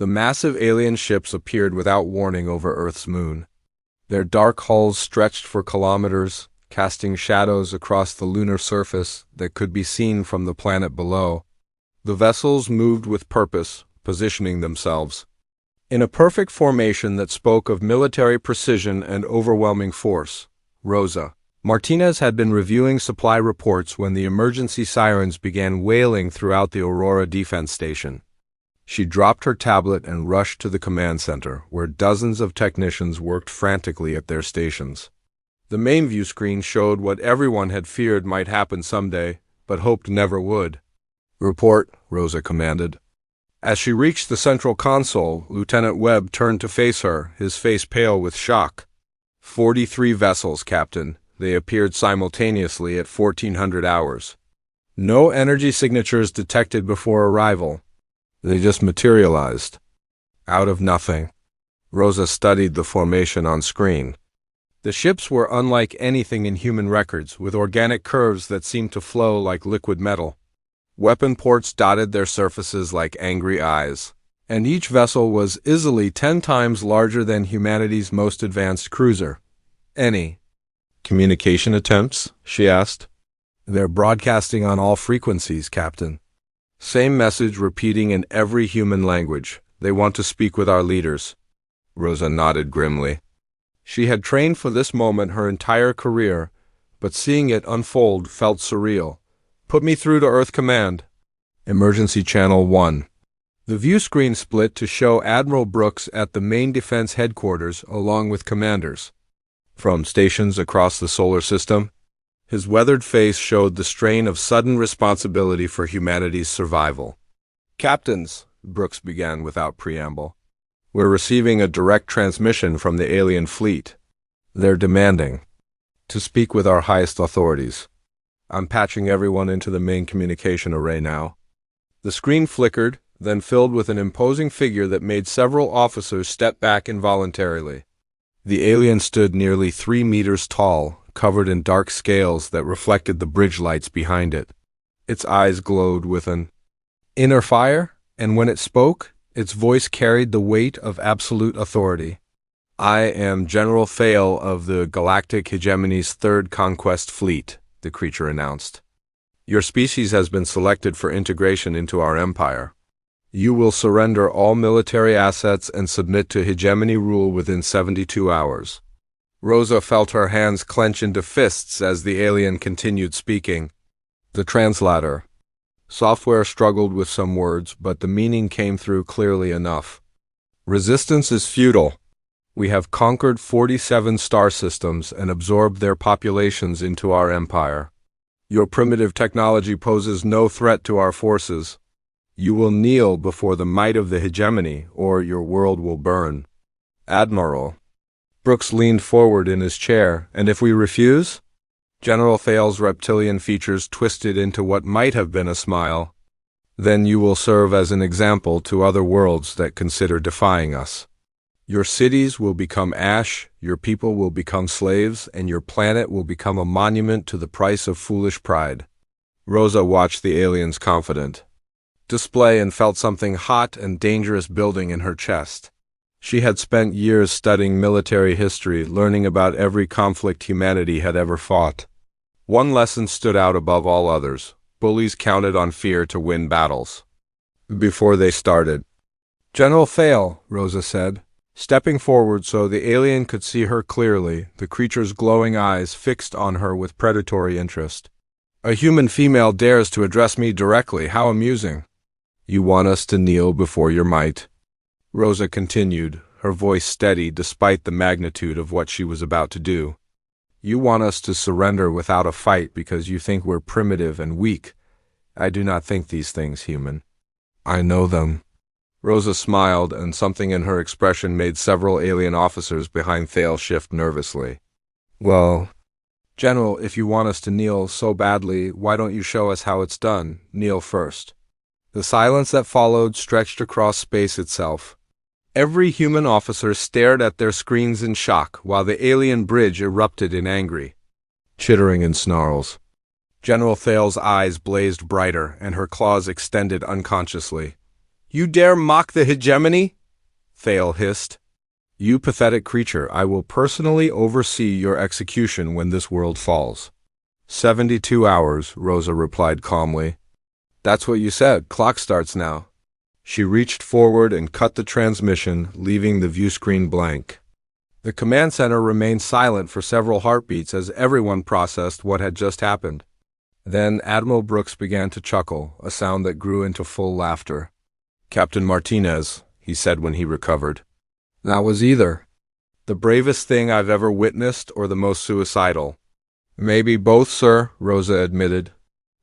The massive alien ships appeared without warning over Earth's moon. Their dark hulls stretched for kilometers, casting shadows across the lunar surface that could be seen from the planet below. The vessels moved with purpose, positioning themselves in a perfect formation that spoke of military precision and overwhelming force. Rosa Martinez had been reviewing supply reports when the emergency sirens began wailing throughout the Aurora Defense Station. She dropped her tablet and rushed to the command center, where dozens of technicians worked frantically at their stations. The main view screen showed what everyone had feared might happen someday, but hoped never would. "Report," Rosa commanded. As she reached the central console, Lieutenant Webb turned to face her, his face pale with shock. 43 vessels, Captain. They appeared simultaneously at 1400 hours. No energy signatures detected before arrival. They just materialized. Out of nothing. Rosa studied the formation on screen. The ships were unlike anything in human records, with organic curves that seemed to flow like liquid metal. Weapon ports dotted their surfaces like angry eyes, and each vessel was easily 10 times larger than humanity's most advanced cruiser. Any communication attempts? She asked. They're broadcasting on all frequencies, Captain. Same message repeating in every human language. They want to speak with our leaders. Rosa nodded grimly. She had trained for this moment her entire career, but seeing it unfold felt surreal. Put me through to Earth Command. Emergency Channel 1. The view screen split to show Admiral Brooks at the main defense headquarters along with commanders from stations across the solar system. His weathered face showed the strain of sudden responsibility for humanity's survival. "Captains," Brooks began without preamble, "we're receiving a direct transmission from the alien fleet. They're demanding to speak with our highest authorities. I'm patching everyone into the main communication array now." The screen flickered, then filled with an imposing figure that made several officers step back involuntarily. The alien stood nearly 3 meters tall, covered in dark scales that reflected the bridge lights behind it. Its eyes glowed with an inner fire, and when it spoke, its voice carried the weight of absolute authority. "I am General Fail of the Galactic Hegemony's Third Conquest Fleet," the creature announced. "Your species has been selected for integration into our empire. You will surrender all military assets and submit to hegemony rule within 72 hours. Rosa felt her hands clench into fists as the alien continued speaking. The translator. Software struggled with some words, but the meaning came through clearly enough. "Resistance is futile. We have conquered 47 star systems and absorbed their populations into our empire. Your primitive technology poses no threat to our forces. You will kneel before the might of the hegemony, or your world will burn." "Admiral." Brooks leaned forward in his chair. "And if we refuse?" General Fail's reptilian features twisted into what might have been a smile. "Then you will serve as an example to other worlds that consider defying us. Your cities will become ash, your people will become slaves, and your planet will become a monument to the price of foolish pride." Rosa watched the alien's confident display and felt something hot and dangerous building in her chest. She had spent years studying military history, learning about every conflict humanity had ever fought. One lesson stood out above all others. Bullies counted on fear to win battles. Before they started, "General Fail," Rosa said, stepping forward so the alien could see her clearly, the creature's glowing eyes fixed on her with predatory interest. "A human female dares to address me directly. How amusing." "You want us to kneel before your might?" Rosa continued, her voice steady despite the magnitude of what she was about to do. "You want us to surrender without a fight because you think we're primitive and weak. I do not think these things human. I know them." Rosa smiled, and something in her expression made several alien officers behind Thale shift nervously. "Well, General, if you want us to kneel so badly, why don't you show us how it's done? Kneel first." The silence that followed stretched across space itself. Every human officer stared at their screens in shock, while the alien bridge erupted in angry chittering and snarls. General Thale's eyes blazed brighter, and her claws extended unconsciously. You dare mock the hegemony? Thale hissed. You pathetic creature, I will personally oversee your execution when this world falls. 72 hours, Rosa replied calmly. That's what you said. Clock starts now. She reached forward and cut the transmission, leaving the view screen blank. The command center remained silent for several heartbeats as everyone processed what had just happened. Then Admiral Brooks began to chuckle, a sound that grew into full laughter. Captain Martinez, he said when he recovered. That was either the bravest thing I've ever witnessed or the most suicidal. Maybe both, sir, Rosa admitted.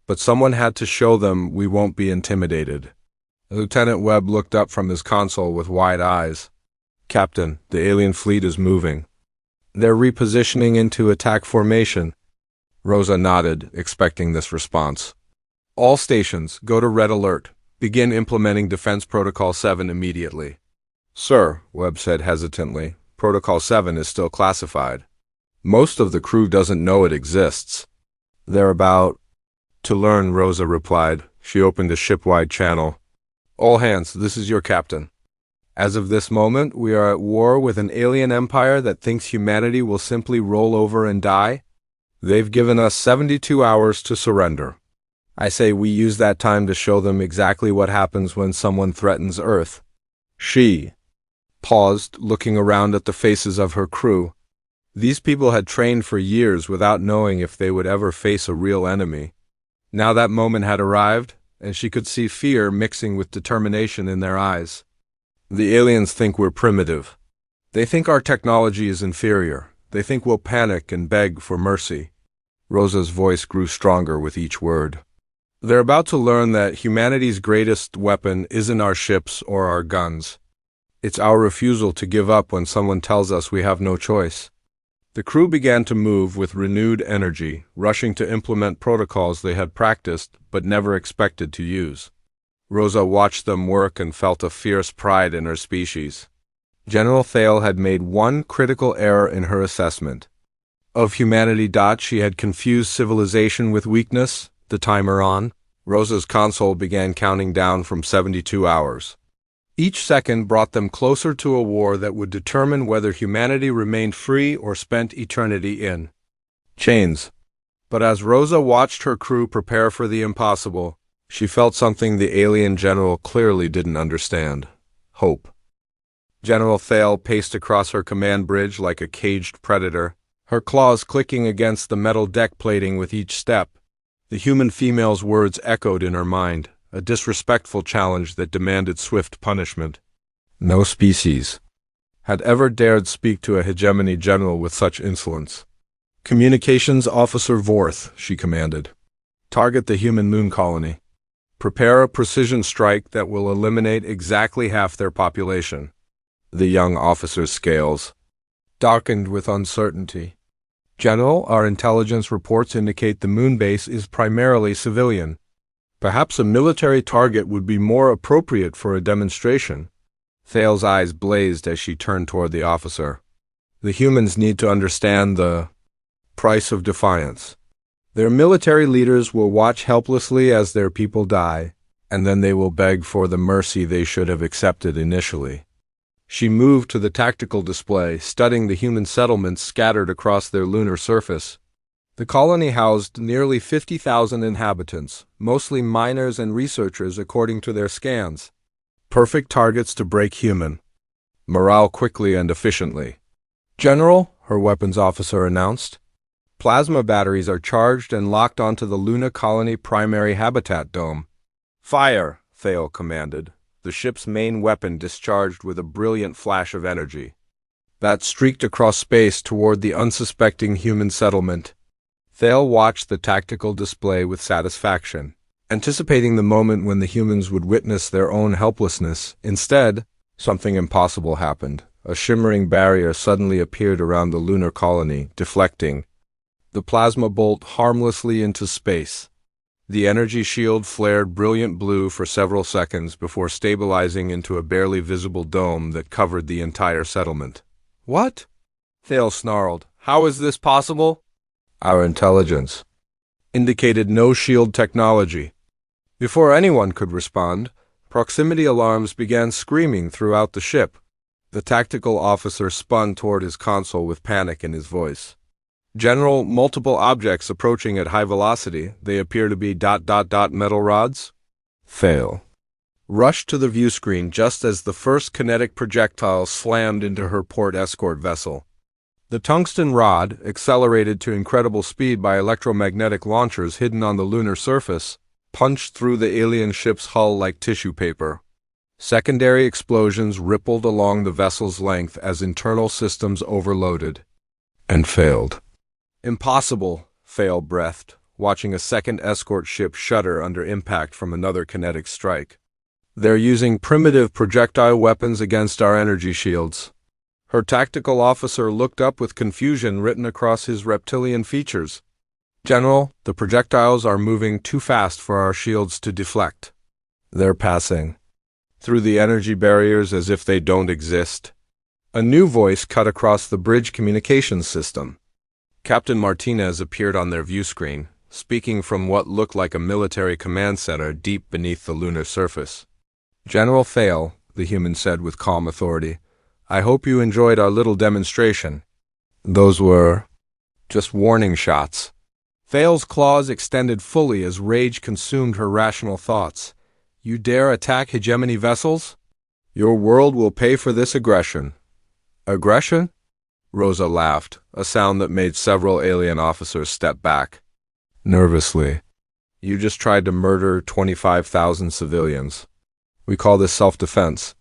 But someone had to show them we won't be intimidated. Lieutenant Webb looked up from his console with wide eyes. Captain, the alien fleet is moving. They're repositioning into attack formation. Rosa nodded, expecting this response. All stations, go to Red Alert. Begin implementing Defense Protocol 7 immediately. Sir, Webb said hesitantly, Protocol 7 is still classified. Most of the crew doesn't know it exists. They're about to learn, Rosa replied. She opened a ship-wide channel. All hands, this is your captain. As of this moment, we are at war with an alien empire that thinks humanity will simply roll over and die. They've given us 72 hours to surrender. I say we use that time to show them exactly what happens when someone threatens Earth. She paused, looking around at the faces of her crew. These people had trained for years without knowing if they would ever face a real enemy. Now that moment had arrived, and she could see fear mixing with determination in their eyes. The aliens think we're primitive. They think our technology is inferior. They think we'll panic and beg for mercy. Rosa's voice grew stronger with each word. They're about to learn that humanity's greatest weapon isn't our ships or our guns. It's our refusal to give up when someone tells us we have no choice. The crew began to move with renewed energy, rushing to implement protocols they had practiced but never expected to use. Rosa watched them work and felt a fierce pride in her species. General Thale had made one critical error in her assessment. Of humanity. She had confused civilization with weakness. The timer on. Rosa's console began counting down from 72 hours. Each second brought them closer to a war that would determine whether humanity remained free or spent eternity in chains. But as Rosa watched her crew prepare for the impossible, she felt something the alien general clearly didn't understand. Hope. General Thale paced across her command bridge like a caged predator, her claws clicking against the metal deck plating with each step. The human female's words echoed in her mind, a disrespectful challenge that demanded swift punishment. No species had ever dared speak to a hegemony general with such insolence. Communications Officer Vorth, she commanded. Target the human moon colony. Prepare a precision strike that will eliminate exactly half their population. The young officer's scales darkened with uncertainty. General, our intelligence reports indicate the moon base is primarily civilian. Perhaps a military target would be more appropriate for a demonstration. Thale's eyes blazed as she turned toward the officer. The humans need to understand the price of defiance. Their military leaders will watch helplessly as their people die, and then they will beg for the mercy they should have accepted initially. She moved to the tactical display, studying the human settlements scattered across their lunar surface. The colony housed nearly 50,000 inhabitants, mostly miners and researchers according to their scans. Perfect targets to break human morale quickly and efficiently. General, her weapons officer announced, plasma batteries are charged and locked onto the Luna colony primary habitat dome. Fire, Thale commanded, the ship's main weapon discharged with a brilliant flash of energy that streaked across space toward the unsuspecting human settlement. Thale watched the tactical display with satisfaction, anticipating the moment when the humans would witness their own helplessness. Instead, something impossible happened. A shimmering barrier suddenly appeared around the lunar colony, deflecting the plasma bolt harmlessly into space. The energy shield flared brilliant blue for several seconds before stabilizing into a barely visible dome that covered the entire settlement. What? Thale snarled. How is this possible? Our intelligence indicated no shield technology. Before anyone could respond, Proximity alarms began screaming throughout the ship. The tactical officer spun toward his console with panic in his voice. General, multiple objects approaching at high velocity. They appear to be ... metal rods. Fail. Rushed to the view screen just as the first kinetic projectile slammed into her port escort vessel. The tungsten rod, accelerated to incredible speed by electromagnetic launchers hidden on the lunar surface, punched through the alien ship's hull like tissue paper. Secondary explosions rippled along the vessel's length as internal systems overloaded. And failed. Impossible, Fail breathed, watching a second escort ship shudder under impact from another kinetic strike. They're using primitive projectile weapons against our energy shields. Her tactical officer looked up with confusion written across his reptilian features. General, the projectiles are moving too fast for our shields to deflect. They're passing through the energy barriers as if they don't exist. A new voice cut across the bridge communications system. Captain Martinez appeared on their view screen, speaking from what looked like a military command center deep beneath the lunar surface. General Fail, the human said with calm authority, I hope you enjoyed our little demonstration. Those were just warning shots. Fail's claws extended fully as rage consumed her rational thoughts. You dare attack hegemony vessels? Your world will pay for this aggression. Aggression? Rosa laughed, a sound that made several alien officers step back. Nervously. You just tried to murder 25,000 civilians. We call this self-defense.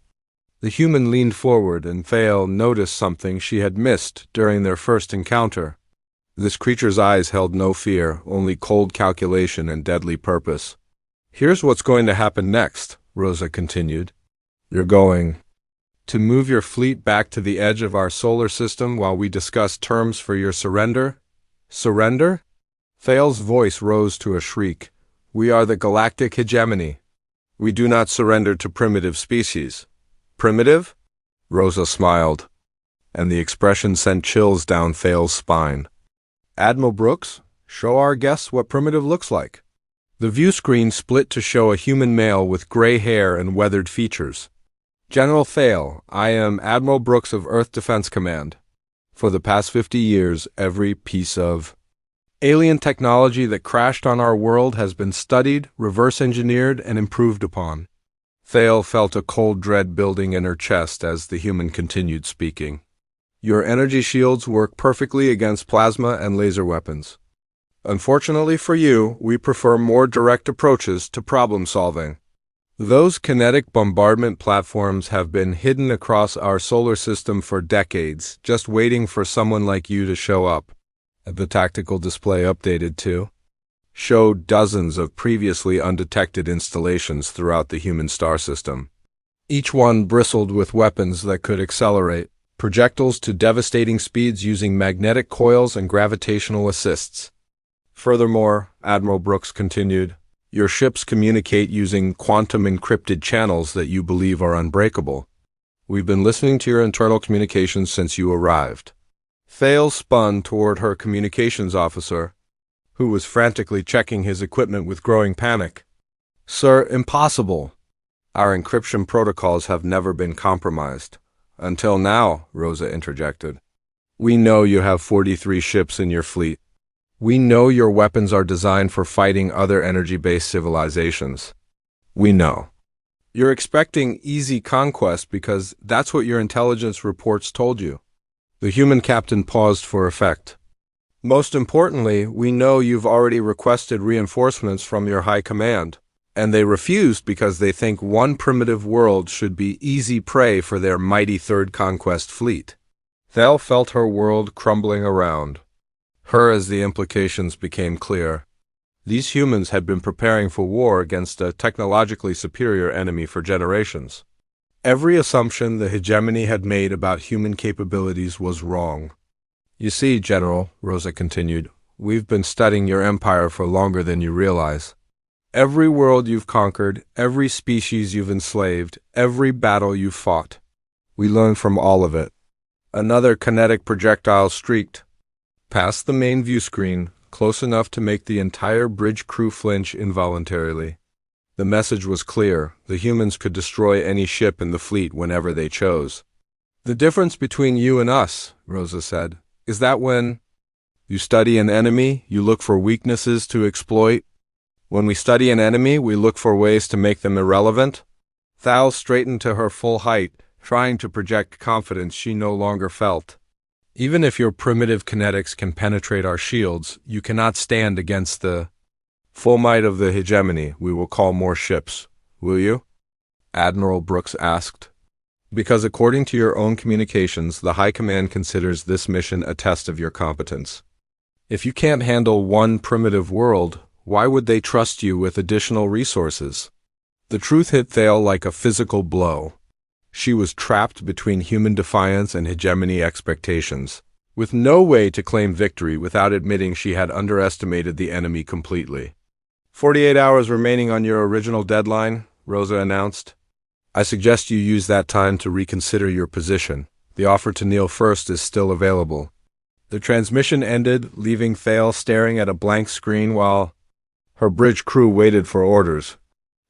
The human leaned forward and Fail noticed something she had missed during their first encounter. This creature's eyes held no fear, only cold calculation and deadly purpose. Here's what's going to happen next, Rosa continued. You're going to move your fleet back to the edge of our solar system while we discuss terms for your surrender? Surrender? Fail's voice rose to a shriek. We are the Galactic Hegemony. We do not surrender to primitive species. Primitive? Rosa smiled, and the expression sent chills down Fail's spine. Admiral Brooks, show our guests what primitive looks like. The view screen split to show a human male with gray hair and weathered features. General Fail, I am Admiral Brooks of Earth Defense Command. For the past 50 years, every piece of alien technology that crashed on our world has been studied, reverse-engineered, and improved upon. Fail felt a cold dread building in her chest as the human continued speaking. Your energy shields work perfectly against plasma and laser weapons. Unfortunately for you, we prefer more direct approaches to problem solving. Those kinetic bombardment platforms have been hidden across our solar system for decades, just waiting for someone like you to show up. The tactical display updated to showed dozens of previously undetected installations throughout the human star system. Each one bristled with weapons that could accelerate projectiles to devastating speeds using magnetic coils and gravitational assists. Furthermore, Admiral Brooks continued, your ships communicate using quantum-encrypted channels that you believe are unbreakable. We've been listening to your internal communications since you arrived. Fail spun toward her communications officer, who was frantically checking his equipment with growing panic. Sir, impossible. Our encryption protocols have never been compromised. Until now, Rosa interjected. We know you have 43 ships in your fleet. We know your weapons are designed for fighting other energy-based civilizations. We know. You're expecting easy conquest because that's what your intelligence reports told you. The human captain paused for effect. Most importantly, we know you've already requested reinforcements from your high command, and they refused because they think one primitive world should be easy prey for their mighty Third Conquest fleet. Thel felt her world crumbling around her as the implications became clear. These humans had been preparing for war against a technologically superior enemy for generations. Every assumption the hegemony had made about human capabilities was wrong. You see, General, Rosa continued, we've been studying your empire for longer than you realize. Every world you've conquered, every species you've enslaved, every battle you've fought. We learned from all of it. Another kinetic projectile streaked past the main view screen, close enough to make the entire bridge crew flinch involuntarily. The message was clear. The humans could destroy any ship in the fleet whenever they chose. "The difference between you and us," Rosa said, "is that when you study an enemy, you look for weaknesses to exploit. When we study an enemy, we look for ways to make them irrelevant." Thal straightened to her full height, trying to project confidence she no longer felt. "Even if your primitive kinetics can penetrate our shields, you cannot stand against the full might of the hegemony. We will call more ships. Will you?" Admiral Brooks asked. "Because according to your own communications, the High Command considers this mission a test of your competence. If you can't handle one primitive world, why would they trust you with additional resources?" The truth hit Thale like a physical blow. She was trapped between human defiance and hegemony expectations, with no way to claim victory without admitting she had underestimated the enemy completely. 48 hours remaining on your original deadline," Rosa announced. "I suggest you use that time to reconsider your position. The offer to kneel first is still available." The transmission ended, leaving Thale staring at a blank screen while her bridge crew waited for orders.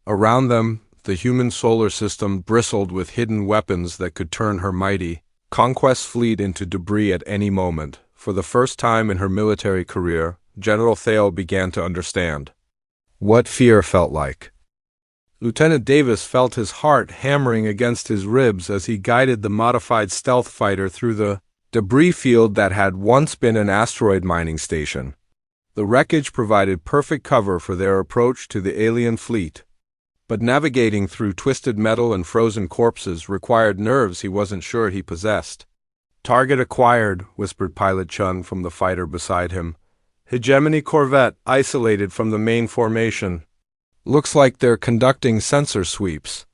Around them, the human solar system bristled with hidden weapons that could turn her mighty conquest fleet into debris at any moment. For the first time in her military career, General Thale began to understand what fear felt like. Lieutenant Davis felt his heart hammering against his ribs as he guided the modified stealth fighter through the debris field that had once been an asteroid mining station. The wreckage provided perfect cover for their approach to the alien fleet, but navigating through twisted metal and frozen corpses required nerves he wasn't sure he possessed. "Target acquired," whispered Pilot Chun from the fighter beside him. "Hegemony corvette isolated from the main formation. Looks like they're conducting sensor sweeps."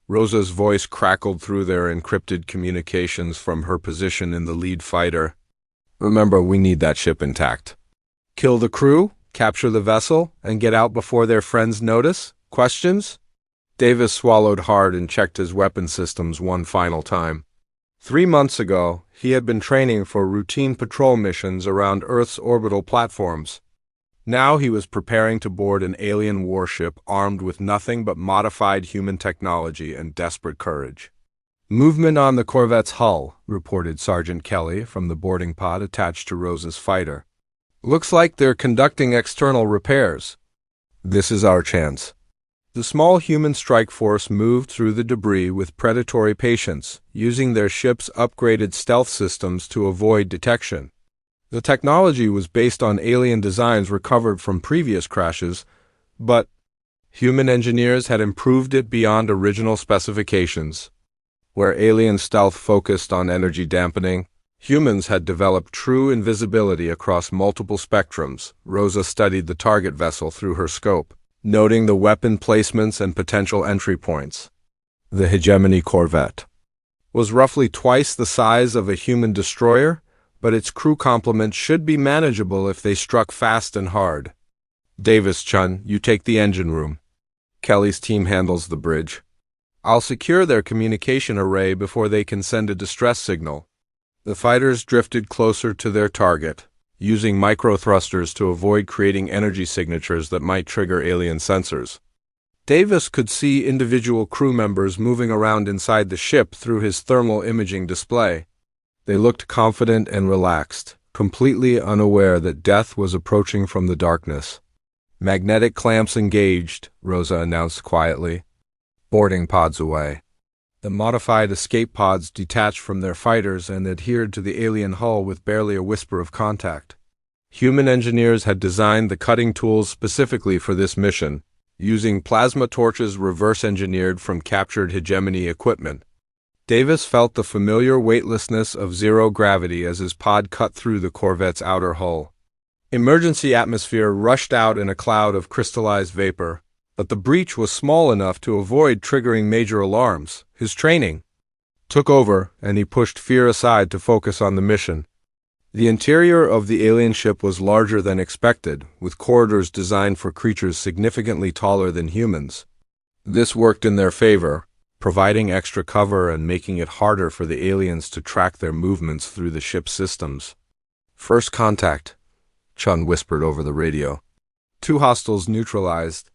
Rosa's voice crackled through their encrypted communications from her position in the lead fighter. "Remember, we need that ship intact. Kill the crew, capture the vessel, and get out before their friends notice? Questions?" Davis swallowed hard and checked his weapon systems one final time. 3 months ago, he had been training for routine patrol missions around Earth's orbital platforms. Now he was preparing to board an alien warship armed with nothing but modified human technology and desperate courage. "Movement on the corvette's hull," reported Sergeant Kelly from the boarding pod attached to Rosa's fighter. "Looks like they're conducting external repairs. This is our chance." The small human strike force moved through the debris with predatory patience, using their ship's upgraded stealth systems to avoid detection. The technology was based on alien designs recovered from previous crashes, but human engineers had improved it beyond original specifications. Where alien stealth focused on energy dampening, humans had developed true invisibility across multiple spectrums. Rosa studied the target vessel through her scope, noting the weapon placements and potential entry points. The Hegemony corvette was roughly twice the size of a human destroyer, but its crew complement should be manageable if they struck fast and hard. "Davis, Chun, you take the engine room. Kelly's team handles the bridge. I'll secure their communication array before they can send a distress signal." The fighters drifted closer to their target, using micro-thrusters to avoid creating energy signatures that might trigger alien sensors. Davis could see individual crew members moving around inside the ship through his thermal imaging display. They looked confident and relaxed, completely unaware that death was approaching from the darkness. "Magnetic clamps engaged," Rosa announced quietly. "Boarding pods away." The modified escape pods detached from their fighters and adhered to the alien hull with barely a whisper of contact. Human engineers had designed the cutting tools specifically for this mission, using plasma torches reverse-engineered from captured hegemony equipment. Davis felt the familiar weightlessness of zero gravity as his pod cut through the corvette's outer hull. Emergency atmosphere rushed out in a cloud of crystallized vapor, but the breach was small enough to avoid triggering major alarms. His training took over, and he pushed fear aside to focus on the mission. The interior of the alien ship was larger than expected, with corridors designed for creatures significantly taller than humans. This worked in their favor, providing extra cover and making it harder for the aliens to track their movements through the ship's systems. "First contact," Chun whispered over the radio. "2 hostiles neutralized.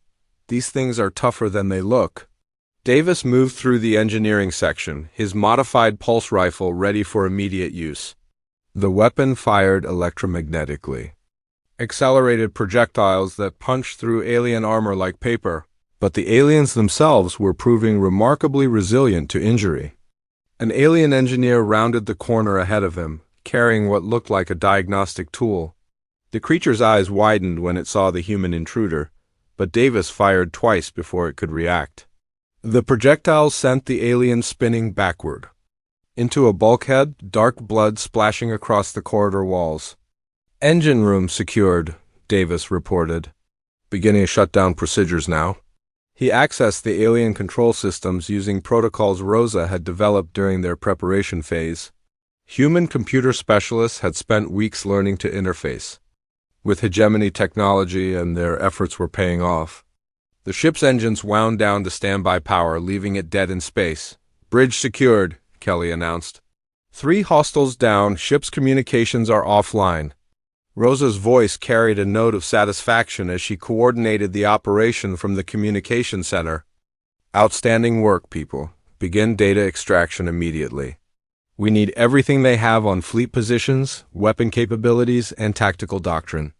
These things are tougher than they look. Davis moved through the engineering section, his modified pulse rifle ready for immediate use. The weapon fired electromagnetically. Accelerated projectiles that punched through alien armor like paper, but the aliens themselves were proving remarkably resilient to injury. An alien engineer rounded the corner ahead of him, carrying what looked like a diagnostic tool. The creature's eyes widened when it saw the human intruder, but Davis fired twice before it could react. The projectile sent the alien spinning backward. Into a bulkhead, dark blood splashing across the corridor walls. "Engine room secured," Davis reported. "Beginning shutdown procedures now." He accessed the alien control systems using protocols Rosa had developed during their preparation phase. Human computer specialists had spent weeks learning to interface with hegemony technology, and their efforts were paying off. The ship's engines wound down to standby power, leaving it dead in space. "Bridge secured," Kelly announced. "3 hostiles down, ship's communications are offline." Rosa's voice carried a note of satisfaction as she coordinated the operation from the communication center. "Outstanding work, people. Begin data extraction immediately. We need everything they have on fleet positions, weapon capabilities, and tactical doctrine."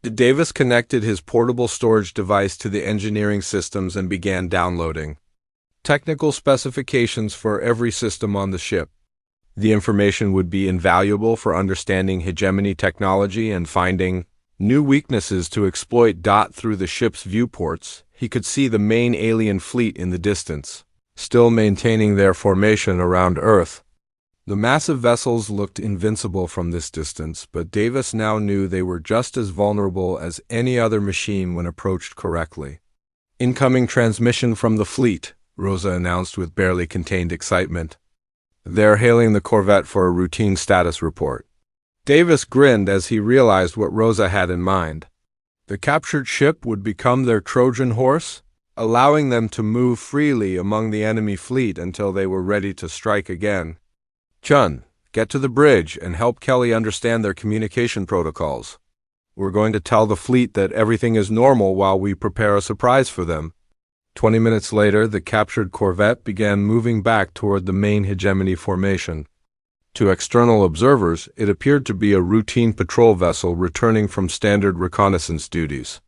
Davis connected his portable storage device to the engineering systems and began downloading technical specifications for every system on the ship. The information would be invaluable for understanding hegemony technology and finding new weaknesses to exploit. Through the ship's viewports, he could see the main alien fleet in the distance, still maintaining their formation around Earth. The massive vessels looked invincible from this distance, but Davis now knew they were just as vulnerable as any other machine when approached correctly. "Incoming transmission from the fleet," Rosa announced with barely contained excitement. "They're hailing the corvette for a routine status report." Davis grinned as he realized what Rosa had in mind. The captured ship would become their Trojan horse, allowing them to move freely among the enemy fleet until they were ready to strike again. "Chun, get to the bridge and help Kelly understand their communication protocols. We're going to tell the fleet that everything is normal while we prepare a surprise for them." 20 minutes later, the captured corvette began moving back toward the main hegemony formation. To external observers, it appeared to be a routine patrol vessel returning from standard reconnaissance duties.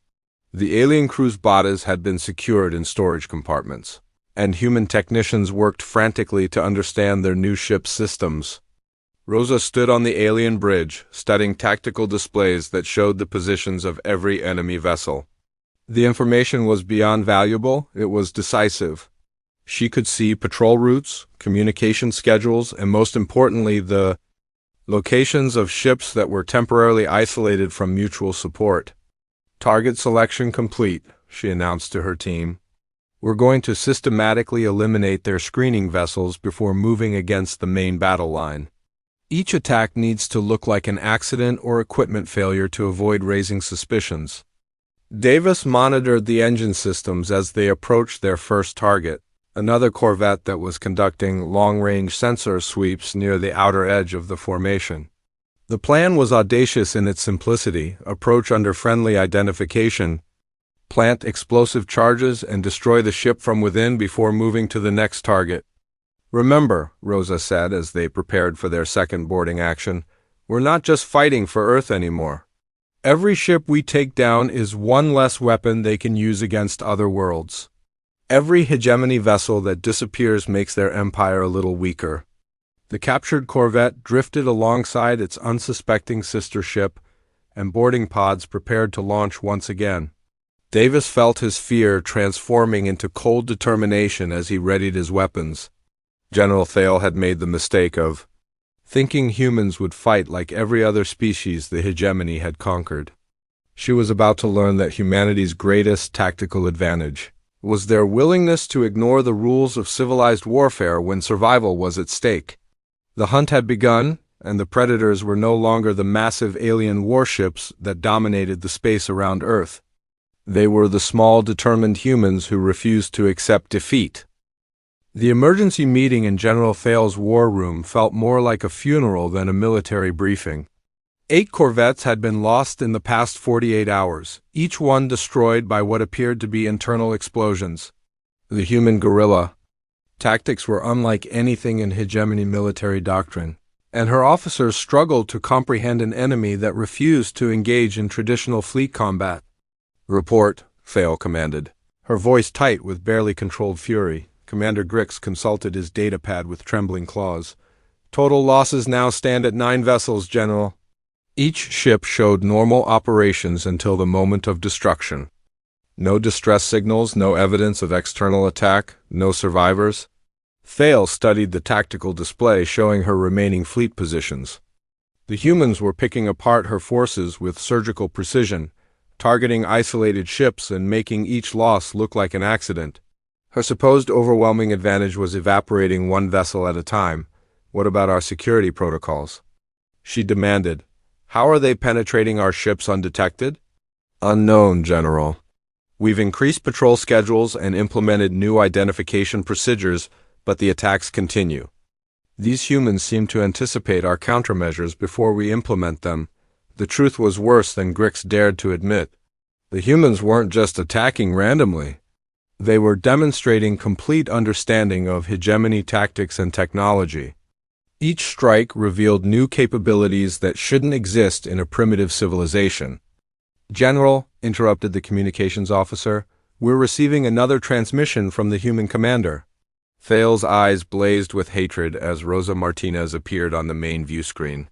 The alien crew's bodies had been secured in storage compartments, and human technicians worked frantically to understand their new ship's systems. Rosa stood on the alien bridge, studying tactical displays that showed the positions of every enemy vessel. The information was beyond valuable, it was decisive. She could see patrol routes, communication schedules, and most importantly, the locations of ships that were temporarily isolated from mutual support. "Target selection complete," she announced to her team. "We're going to systematically eliminate their screening vessels before moving against the main battle line. Each attack needs to look like an accident or equipment failure to avoid raising suspicions." Davis monitored the engine systems as they approached their first target, another corvette that was conducting long-range sensor sweeps near the outer edge of the formation. The plan was audacious in its simplicity: approach under friendly identification, plant explosive charges, and destroy the ship from within before moving to the next target. "Remember," Rosa said as they prepared for their second boarding action, "we're not just fighting for Earth anymore. Every ship we take down is one less weapon they can use against other worlds. Every hegemony vessel that disappears makes their empire a little weaker." The captured corvette drifted alongside its unsuspecting sister ship, and boarding pods prepared to launch once again. Davis felt his fear transforming into cold determination as he readied his weapons. General Thale had made the mistake of thinking humans would fight like every other species the hegemony had conquered. She was about to learn that humanity's greatest tactical advantage was their willingness to ignore the rules of civilized warfare when survival was at stake. The hunt had begun, and the predators were no longer the massive alien warships that dominated the space around Earth. They were the small, determined humans who refused to accept defeat. The emergency meeting in General Thale's war room felt more like a funeral than a military briefing. 8 corvettes had been lost in the past 48 hours, each one destroyed by what appeared to be internal explosions. The human guerrilla tactics were unlike anything in hegemony military doctrine, and her officers struggled to comprehend an enemy that refused to engage in traditional fleet combat. "Report," Thale commanded, her voice tight with barely controlled fury. Commander Grix consulted his datapad with trembling claws. "Total losses now stand at 9 vessels, General." Each ship showed normal operations until the moment of destruction. No distress signals, no evidence of external attack, no survivors. Thale studied the tactical display showing her remaining fleet positions. The humans were picking apart her forces with surgical precision, targeting isolated ships and making each loss look like an accident. Her supposed overwhelming advantage was evaporating 1 vessel at a time. "What about our security protocols?" she demanded. "How are they penetrating our ships undetected?" "Unknown, General. We've increased patrol schedules and implemented new identification procedures, but the attacks continue. These humans seem to anticipate our countermeasures before we implement them." The truth was worse than Grix dared to admit. The humans weren't just attacking randomly. They were demonstrating complete understanding of hegemony tactics and technology. Each strike revealed new capabilities that shouldn't exist in a primitive civilization. "General," interrupted the communications officer, "we're receiving another transmission from the human commander." Thale's eyes blazed with hatred as Rosa Martinez appeared on the main view screen.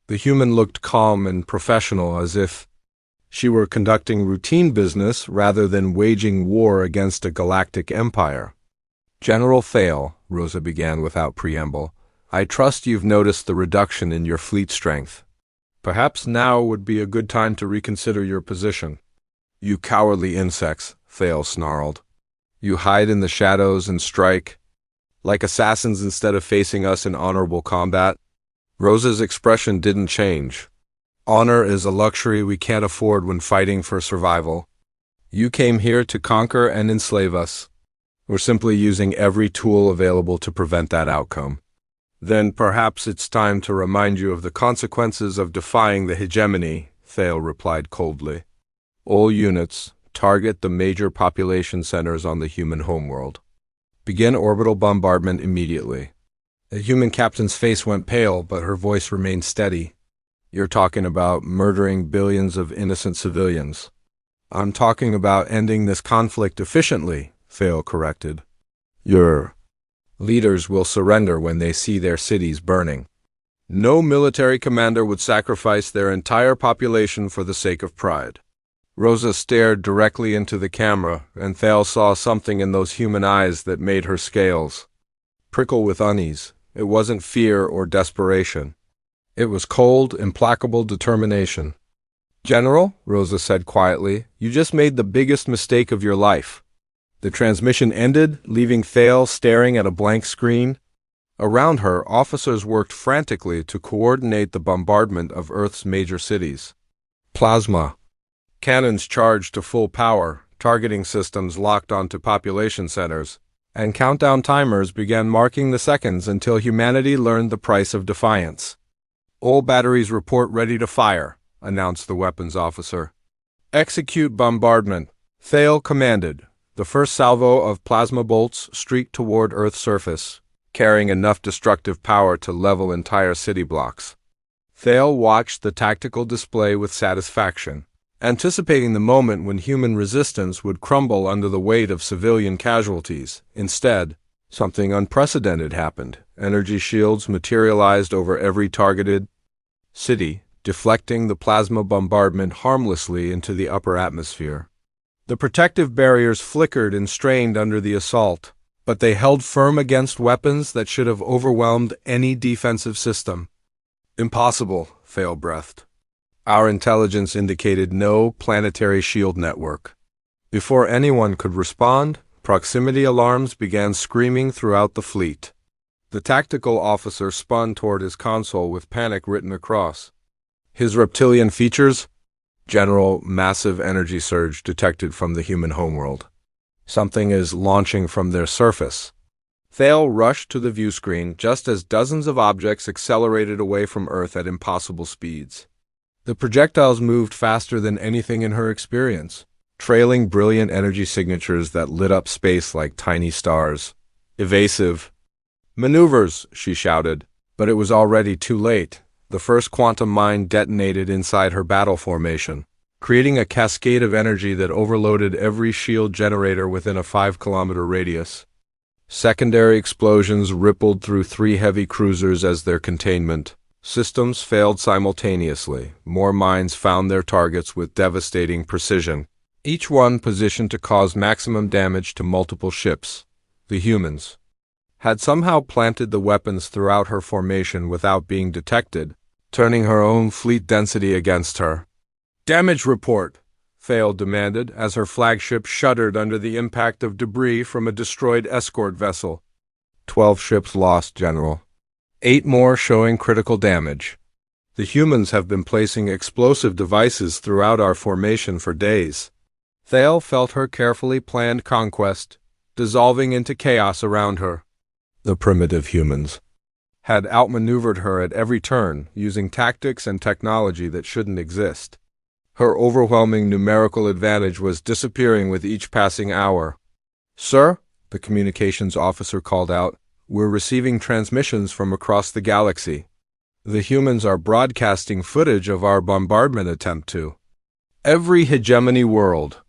The human looked calm and professional, as if she were conducting routine business rather than waging war against a galactic empire. "General Thale," Rosa began without preamble, "I trust you've noticed the reduction in your fleet strength. Perhaps now would be a good time to reconsider your position." "You cowardly insects," Thale snarled. "You hide in the shadows and strike like assassins instead of facing us in honorable combat." Rosa's expression didn't change. "Honor is a luxury we can't afford when fighting for survival. You came here to conquer and enslave us. We're simply using every tool available to prevent that outcome." "Then perhaps it's time to remind you of the consequences of defying the hegemony," Thale replied coldly. "All units, target the major population centers on the human homeworld. Begin orbital bombardment immediately." The human captain's face went pale, but her voice remained steady. "You're talking about murdering billions of innocent civilians." "I'm talking about ending this conflict efficiently," Thale corrected. "Your leaders will surrender when they see their cities burning. No military commander would sacrifice their entire population for the sake of pride." Rosa stared directly into the camera, and Thale saw something in those human eyes that made her scales prickle with unease. It wasn't fear or desperation. It was cold, implacable determination. "General," Rosa said quietly, "you just made the biggest mistake of your life." The transmission ended, leaving Thale staring at a blank screen. Around her, officers worked frantically to coordinate the bombardment of Earth's major cities. Plasma cannons charged to full power, targeting systems locked onto population centers, and countdown timers began marking the seconds until humanity learned the price of defiance. "All batteries report ready to fire," announced the weapons officer. "Execute bombardment," Thale commanded. The first salvo of plasma bolts streaked toward Earth's surface, carrying enough destructive power to level entire city blocks. Thale watched the tactical display with satisfaction, anticipating the moment when human resistance would crumble under the weight of civilian casualties. Instead, something unprecedented happened. Energy shields materialized over every targeted city, deflecting the plasma bombardment harmlessly into the upper atmosphere. The protective barriers flickered and strained under the assault, but they held firm against weapons that should have overwhelmed any defensive system. "Impossible," Thale breathed. "Our intelligence indicated no planetary shield network." Before anyone could respond, proximity alarms began screaming throughout the fleet. The tactical officer spun toward his console with panic written across his reptilian features. "General, massive energy surge detected from the human homeworld. Something is launching from their surface." Thale rushed to the view screen just as dozens of objects accelerated away from Earth at impossible speeds. The projectiles moved faster than anything in her experience, trailing brilliant energy signatures that lit up space like tiny stars. Evasive. "Maneuvers!" she shouted. But it was already too late. The first quantum mine detonated inside her battle formation, creating a cascade of energy that overloaded every shield generator within a 5-kilometer radius. Secondary explosions rippled through 3 heavy cruisers as their containment systems failed simultaneously. More mines found their targets with devastating precision, each one positioned to cause maximum damage to multiple ships. The humans had somehow planted the weapons throughout her formation without being detected, turning her own fleet density against her. "Damage report," Thale demanded as her flagship shuddered under the impact of debris from a destroyed escort vessel. 12 ships lost, General. 8 more showing critical damage. The humans have been placing explosive devices throughout our formation for days. Thale felt her carefully planned conquest dissolving into chaos around her. The primitive humans had outmaneuvered her at every turn, using tactics and technology that shouldn't exist. Her overwhelming numerical advantage was disappearing with each passing hour. "Sir," the communications officer called out, "we're receiving transmissions from across the galaxy. The humans are broadcasting footage of our bombardment attempt to every hegemony world."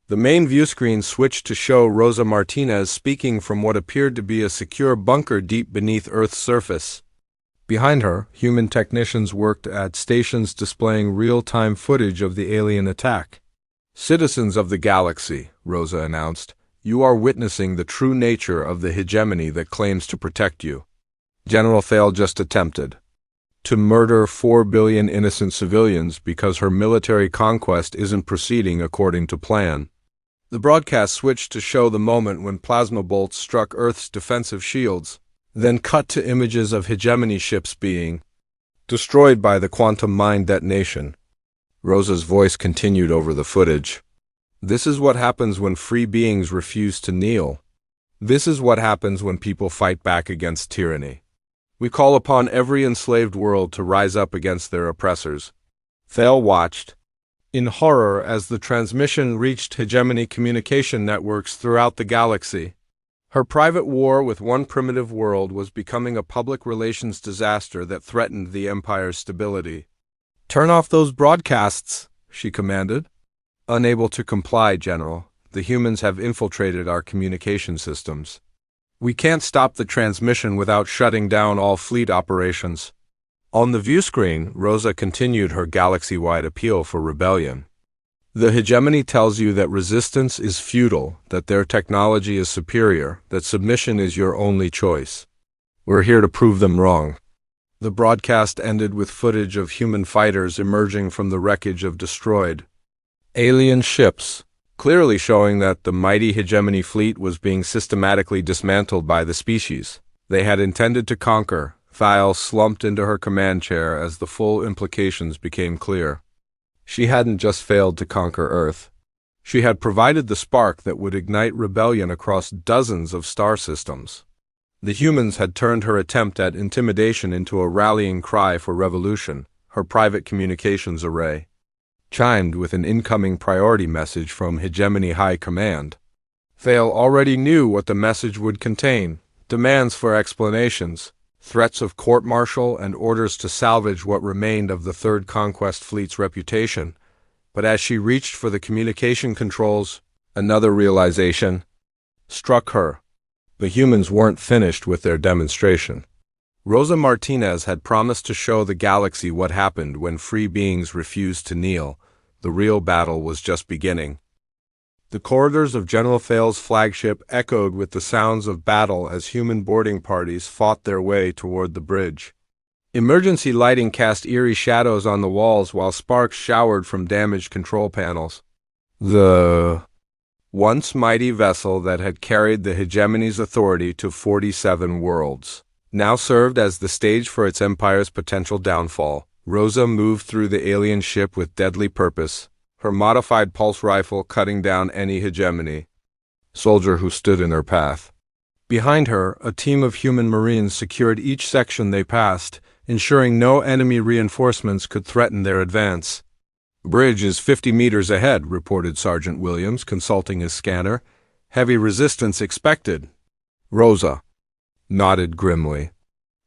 The main viewscreen switched to show Rosa Martinez speaking from what appeared to be a secure bunker deep beneath Earth's surface. Behind her, human technicians worked at stations displaying real-time footage of the alien attack. "Citizens of the galaxy," Rosa announced, "you are witnessing the true nature of the hegemony that claims to protect you. General Thale just attempted to murder 4 billion innocent civilians because her military conquest isn't proceeding according to plan." The broadcast switched to show the moment when plasma bolts struck Earth's defensive shields, then cut to images of hegemony ships being destroyed by the quantum mine detonation. Rosa's voice continued over the footage. "This is what happens when free beings refuse to kneel. This is what happens when people fight back against tyranny. We call upon every enslaved world to rise up against their oppressors." Thale watched in horror as the transmission reached hegemony communication networks throughout the galaxy. Her private war with one primitive world was becoming a public relations disaster that threatened the Empire's stability. "Turn off those broadcasts," she commanded. "Unable to comply, General. The humans have infiltrated our communication systems. We can't stop the transmission without shutting down all fleet operations." On the viewscreen, Rosa continued her galaxy-wide appeal for rebellion. "The hegemony tells you that resistance is futile, that their technology is superior, that submission is your only choice. We're here to prove them wrong." The broadcast ended with footage of human fighters emerging from the wreckage of destroyed alien ships, clearly showing that the mighty hegemony fleet was being systematically dismantled by the species they had intended to conquer. Thale slumped into her command chair as the full implications became clear. She hadn't just failed to conquer Earth. She had provided the spark that would ignite rebellion across dozens of star systems. The humans had turned her attempt at intimidation into a rallying cry for revolution. Her private communications array chimed with an incoming priority message from Hegemony High Command. Thale already knew what the message would contain: demands for explanations, threats of court-martial, and orders to salvage what remained of the Third Conquest Fleet's reputation. But as she reached for the communication controls, another realization struck her. The humans weren't finished with their demonstration. Rosa Martinez had promised to show the galaxy what happened when free beings refused to kneel. The real battle was just beginning. The corridors of General Thale's flagship echoed with the sounds of battle as human boarding parties fought their way toward the bridge. Emergency lighting cast eerie shadows on the walls while sparks showered from damaged control panels. The once mighty vessel that had carried the hegemony's authority to 47 worlds now served as the stage for its empire's potential downfall. Rosa moved through the alien ship with deadly purpose, her modified pulse rifle cutting down any hegemony soldier who stood in her path. Behind her, a team of human marines secured each section they passed, ensuring no enemy reinforcements could threaten their advance. "Bridge is 50 meters ahead," reported Sergeant Williams, consulting his scanner. "Heavy resistance expected." Rosa nodded grimly.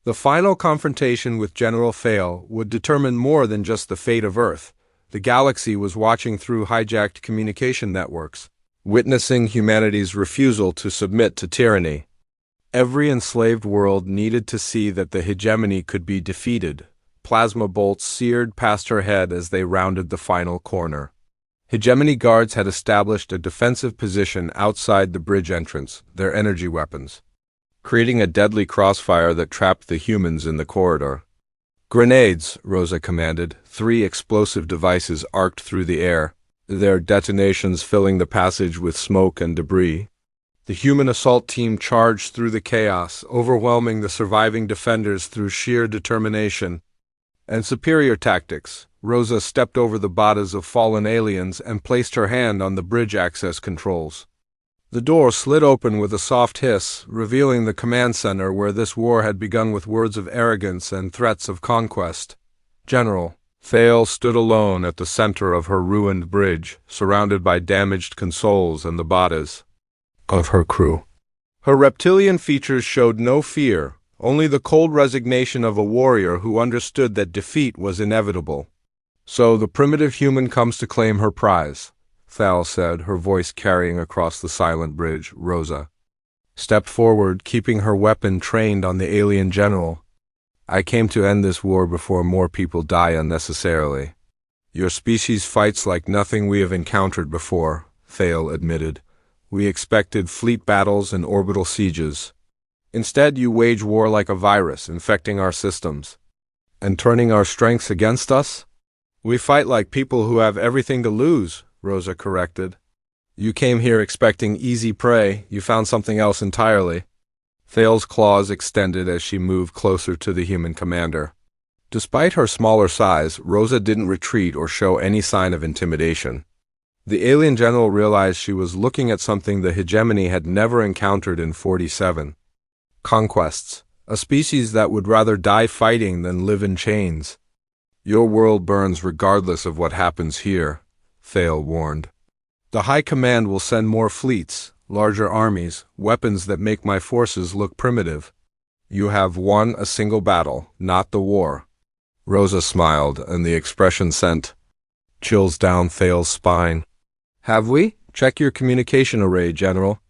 The final confrontation with General Fail would determine more than just the fate of Earth. The galaxy was watching through hijacked communication networks, witnessing humanity's refusal to submit to tyranny. Every enslaved world needed to see that the hegemony could be defeated. Plasma bolts seared past her head as they rounded the final corner. Hegemony guards had established a defensive position outside the bridge entrance, their energy weapons, creating a deadly crossfire that trapped the humans in the corridor. "Grenades," Rosa commanded. 3 explosive devices arced through the air, their detonations filling the passage with smoke and debris. The human assault team charged through the chaos, overwhelming the surviving defenders through sheer determination and superior tactics. Rosa stepped over the bodies of fallen aliens and placed her hand on the bridge access controls. The door slid open with a soft hiss, revealing the command center where this war had begun with words of arrogance and threats of conquest. General Fail stood alone at the center of her ruined bridge, surrounded by damaged consoles and the bodies of her crew. Her reptilian features showed no fear, only the cold resignation of a warrior who understood that defeat was inevitable. "So the primitive human comes to claim her prize," Thal said, her voice carrying across the silent bridge. Rosa stepped forward, keeping her weapon trained on the alien general. "I came to end this war before more people die unnecessarily." "Your species fights like nothing we have encountered before," Thal admitted. "We expected fleet battles and orbital sieges. Instead, you wage war like a virus, infecting our systems and turning our strengths against us." "We fight like people who have everything to lose," Rosa corrected. "You came here expecting easy prey. You found something else entirely." Thal's claws extended as she moved closer to the human commander. Despite her smaller size, Rosa didn't retreat or show any sign of intimidation. The alien general realized she was looking at something the hegemony had never encountered in 47. Conquests, a species that would rather die fighting than live in chains. "Your world burns regardless of what happens here," Thal warned. "The High Command will send more fleets, larger armies, weapons that make my forces look primitive. You have won a single battle, not the war." Rosa smiled, and the expression sent chills down Thal's spine. "Have we? Check your communication array, General."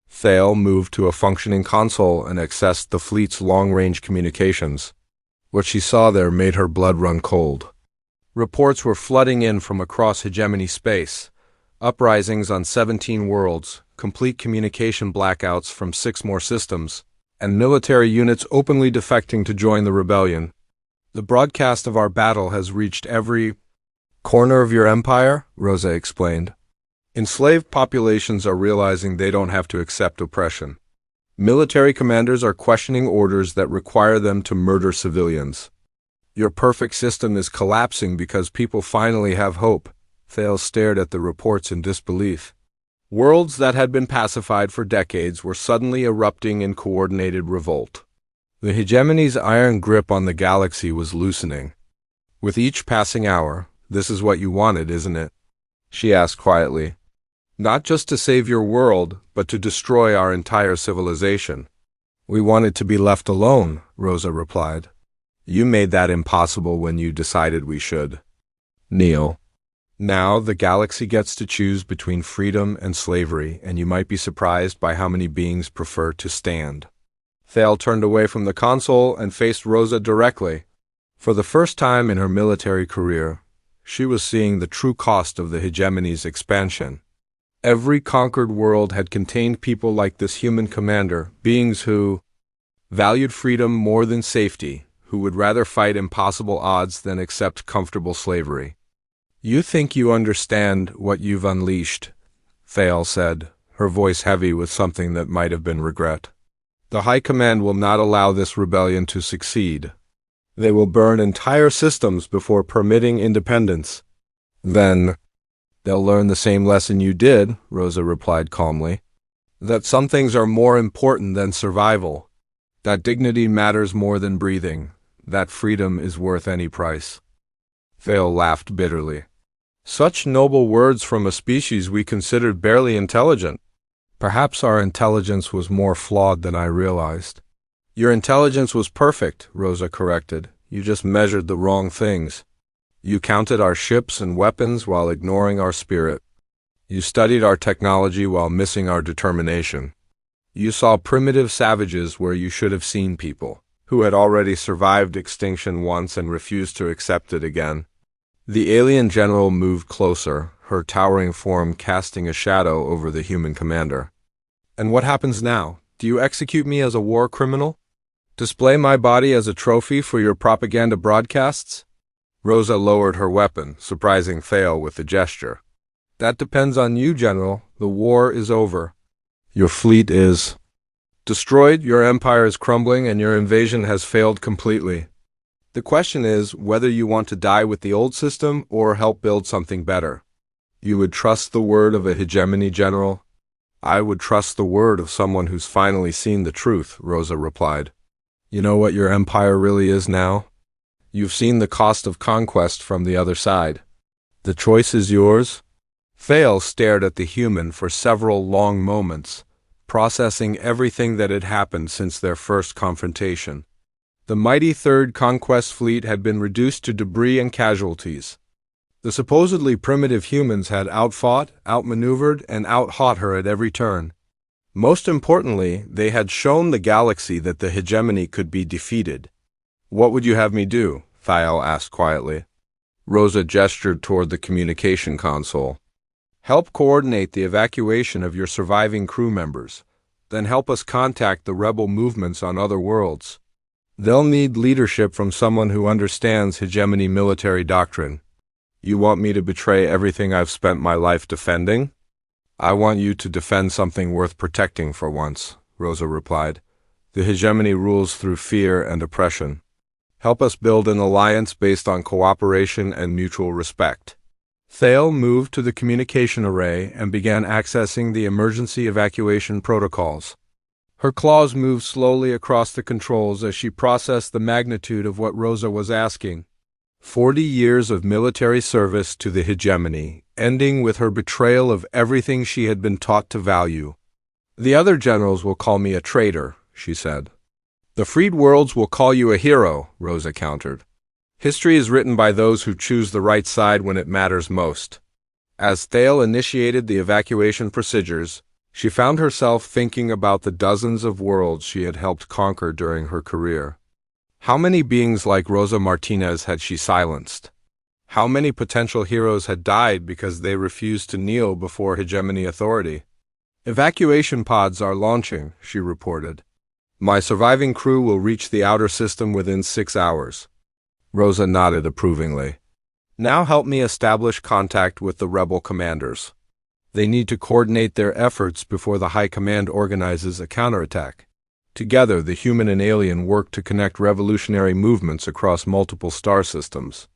Thal moved to a functioning console and accessed the fleet's long-range communications. What she saw there made her blood run cold. Reports were flooding in from across hegemony space. Uprisings on 17 worlds, complete communication blackouts from 6 more systems, and military units openly defecting to join the rebellion. "The broadcast of our battle has reached every corner of your empire," Rosa explained. "Enslaved populations are realizing they don't have to accept oppression. Military commanders are questioning orders that require them to murder civilians. Your perfect system is collapsing because people finally have hope." Thal stared at the reports in disbelief. Worlds that had been pacified for decades were suddenly erupting in coordinated revolt. The hegemony's iron grip on the galaxy was loosening. "With each passing hour, this is what you wanted, isn't it?" she asked quietly. "Not just to save your world, but to destroy our entire civilization." "We wanted to be left alone," Rosa replied. "You made that impossible when you decided we should kneel. Now the galaxy gets to choose between freedom and slavery, and you might be surprised by how many beings prefer to stand." Thal turned away from the console and faced Rosa directly. For the first time in her military career, she was seeing the true cost of the hegemony's expansion. Every conquered world had contained people like this human commander, beings who valued freedom more than safety, who would rather fight impossible odds than accept comfortable slavery. "You think you understand what you've unleashed," Thal said, her voice heavy with something that might have been regret. "The High Command will not allow this rebellion to succeed. They will burn entire systems before permitting independence. Then they'll learn the same lesson you did," Rosa replied calmly. "That some things are more important than survival. That dignity matters more than breathing. That freedom is worth any price. Thale laughed bitterly. Such noble words from a species we considered barely intelligent. Perhaps our intelligence was more flawed than I realized. Your intelligence was perfect, Rosa corrected. You just measured the wrong things. You counted our ships and weapons while ignoring our spirit. You studied our technology while missing our determination. You saw primitive savages where you should have seen people, who had already survived extinction once and refused to accept it again. The alien general moved closer, her towering form casting a shadow over the human commander. And what happens now? Do you execute me as a war criminal? Display my body as a trophy for your propaganda broadcasts? Rosa lowered her weapon, surprising Thale with a gesture. That depends on you, General. The war is over. Your fleet is destroyed, your empire is crumbling, and your invasion has failed completely. The question is whether you want to die with the old system or help build something better. You would trust the word of a hegemony, General? I would trust the word of someone who's finally seen the truth, Rosa replied. You know what your empire really is now? You've seen the cost of conquest from the other side. The choice is yours. Thale stared at the human for several long moments, processing everything that had happened since their first confrontation. The mighty Third Conquest Fleet had been reduced to debris and casualties. The supposedly primitive humans had outfought, outmaneuvered, and outhought her at every turn. Most importantly, they had shown the galaxy that the hegemony could be defeated. What would you have me do? Thale asked quietly. Rosa gestured toward the communication console. Help coordinate the evacuation of your surviving crew members. Then help us contact the rebel movements on other worlds. They'll need leadership from someone who understands hegemony military doctrine. You want me to betray everything I've spent my life defending? I want you to defend something worth protecting for once, Rosa replied. The hegemony rules through fear and oppression. Help us build an alliance based on cooperation and mutual respect. Thale moved to the communication array and began accessing the emergency evacuation protocols. Her claws moved slowly across the controls as she processed the magnitude of what Rosa was asking. 40 years of military service to the hegemony, ending with her betrayal of everything she had been taught to value. The other generals will call me a traitor, she said. The freed worlds will call you a hero, Rosa countered. History is written by those who choose the right side when it matters most. As Thale initiated the evacuation procedures, she found herself thinking about the dozens of worlds she had helped conquer during her career. How many beings like Rosa Martinez had she silenced? How many potential heroes had died because they refused to kneel before hegemony authority? Evacuation pods are launching, she reported. My surviving crew will reach the outer system within 6 hours. Rosa nodded approvingly. Now help me establish contact with the rebel commanders. They need to coordinate their efforts before the High Command organizes a counterattack. Together, the human and alien work to connect revolutionary movements across multiple star systems.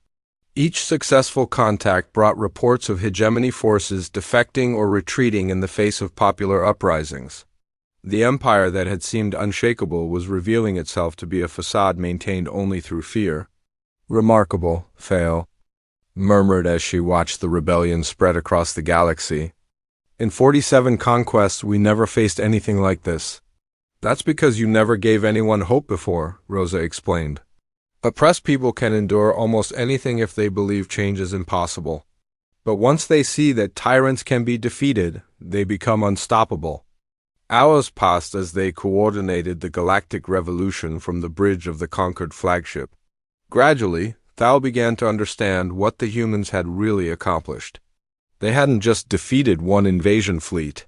Each successful contact brought reports of hegemony forces defecting or retreating in the face of popular uprisings. The empire that had seemed unshakable was revealing itself to be a facade maintained only through fear. Remarkable, Thale murmured as she watched the rebellion spread across the galaxy. In 47 conquests, we never faced anything like this. That's because you never gave anyone hope before, Rosa explained. Oppressed people can endure almost anything if they believe change is impossible. But once they see that tyrants can be defeated, they become unstoppable. Hours passed as they coordinated the galactic revolution from the bridge of the conquered flagship. Gradually, Thal began to understand what the humans had really accomplished. They hadn't just defeated one invasion fleet.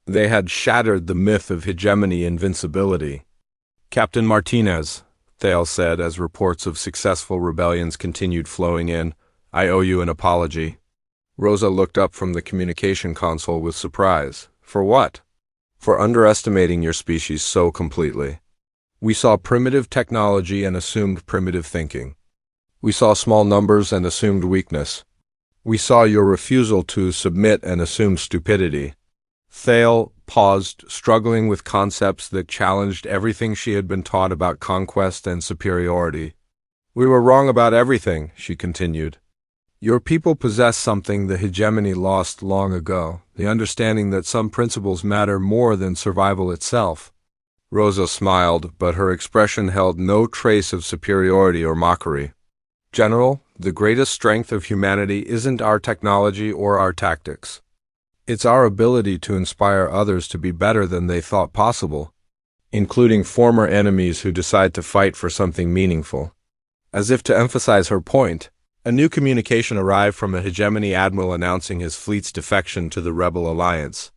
They had shattered the myth of hegemony invincibility. Captain Martinez, Thale said as reports of successful rebellions continued flowing in, I owe you an apology. Rosa looked up from the communication console with surprise. For what? For underestimating your species so completely. We saw primitive technology and assumed primitive thinking. We saw small numbers and assumed weakness. We saw your refusal to submit and assumed stupidity. Thale paused, struggling with concepts that challenged everything she had been taught about conquest and superiority. We were wrong about everything, she continued. Your people possess something the hegemony lost long ago, the understanding that some principles matter more than survival itself. Rosa smiled, but her expression held no trace of superiority or mockery. General, the greatest strength of humanity isn't our technology or our tactics. It's our ability to inspire others to be better than they thought possible, including former enemies who decide to fight for something meaningful. As if to emphasize her point, a new communication arrived from a hegemony admiral announcing his fleet's defection to the rebel alliance.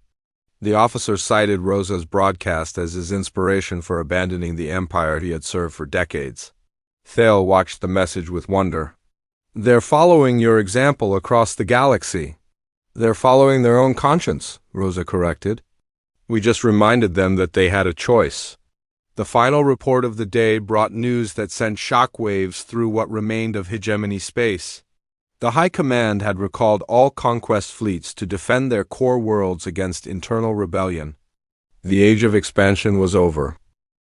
The officer cited Rosa's broadcast as his inspiration for abandoning the empire he had served for decades. Thale watched the message with wonder. They're following your example across the galaxy. They're following their own conscience, Rosa corrected. We just reminded them that they had a choice. The final report of the day brought news that sent shockwaves through what remained of hegemony space. The High Command had recalled all conquest fleets to defend their core worlds against internal rebellion. The age of expansion was over.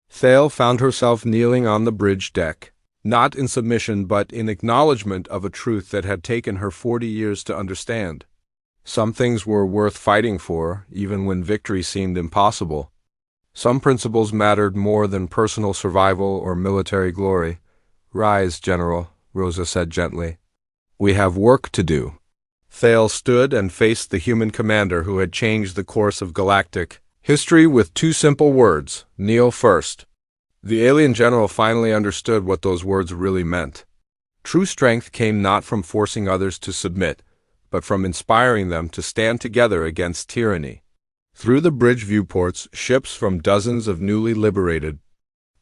Thale found herself kneeling on the bridge deck, not in submission but in acknowledgement of a truth that had taken her 40 years to understand. Some things were worth fighting for, even when victory seemed impossible. Some principles mattered more than personal survival or military glory. Rise, General, Rosa said gently. We have work to do. Thale stood and faced the human commander who had changed the course of galactic history with two simple words: kneel first. The alien general finally understood what those words really meant. True strength came not from forcing others to submit, but from inspiring them to stand together against tyranny. Through the bridge viewports, ships from dozens of newly liberated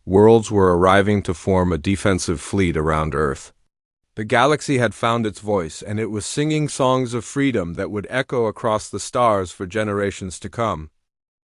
worlds were arriving to form a defensive fleet around Earth. The galaxy had found its voice, and it was singing songs of freedom that would echo across the stars for generations to come.